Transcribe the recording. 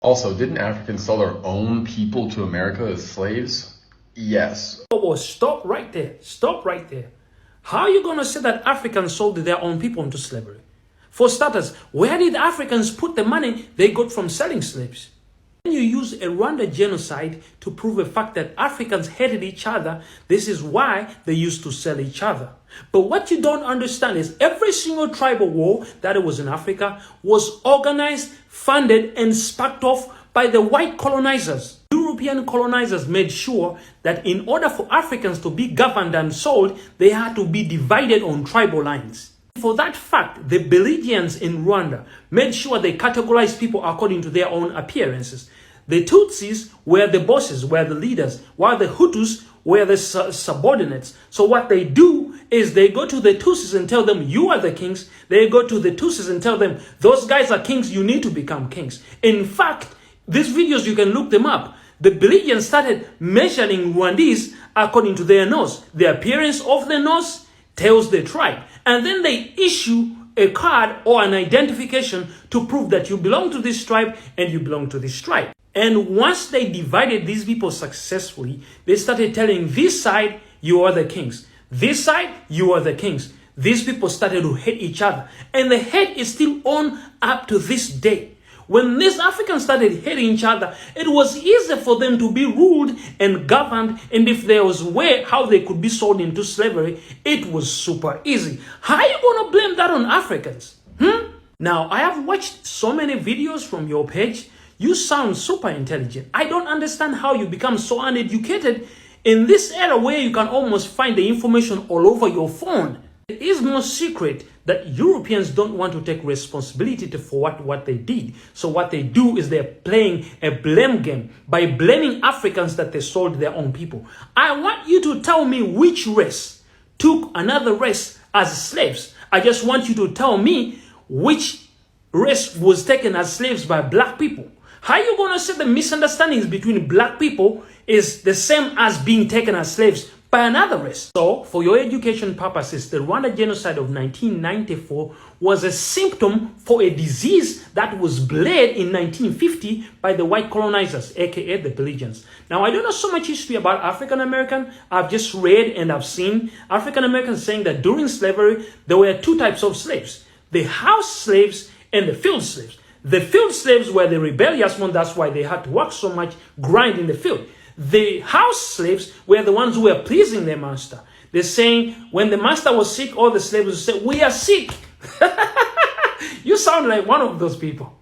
Also, didn't Africans sell their own people to America as slaves? Yes. Oh, stop right there. Stop right there. How are you going to say that Africans sold their own people into slavery? For starters, where did Africans put the money they got from selling slaves? When you use a Rwanda genocide to prove the fact that Africans hated each other, this is why they used to sell each other. But what you don't understand is every single tribal war that was in Africa was organized, funded, and sparked off by the white colonizers. European colonizers made sure that in order for Africans to be governed and sold, they had to be divided on tribal lines. For that fact, the belligerents in Rwanda made sure they categorized people according to their own appearances. The Tutsis were the bosses, were the leaders, while the Hutus were the subordinates. So what they do is they go to the Tutsis and tell them, you are the kings. They go to the Tutsis and tell them, those guys are kings, you need to become kings. In fact, these videos, you can look them up. The belligerents started measuring Rwandese according to their nose. The appearance of the nose tells the tribe. And then they issue a card or an identification to prove that you belong to this tribe and you belong to this tribe. And once they divided these people successfully, they started telling this side, you are the kings. This side, you are the kings. These people started to hate each other. And the hate is still on up to this day. When these Africans started hating each other, it was easy for them to be ruled and governed. And if there was a way how they could be sold into slavery, it was super easy. How are you going to blame that on Africans? Now, I have watched so many videos from your page. You sound super intelligent. I don't understand how you become so uneducated in this era where you can almost find the information all over your phone. It is no secret that Europeans don't want to take responsibility for what they did. So what they do is they're playing a blame game by blaming Africans that they sold their own people. I want you to tell me which race took another race as slaves. I just want you to tell me which race was taken as slaves by black people. How are you going to say the misunderstandings between black people is the same as being taken as slaves by another race? So, for your education purposes, the Rwanda genocide of 1994 was a symptom for a disease that was bled in 1950 by the white colonizers, aka the belligerents. Now, I don't know so much history about African American. I've just read and I've seen African Americans saying that during slavery, there were two types of slaves: the house slaves and the field slaves. The field slaves were the rebellious ones. That's why they had to work so much, grind in the field. The house slaves were the ones who were pleasing their master. They're saying when the master was sick, all the slaves would say, we are sick. You sound like one of those people.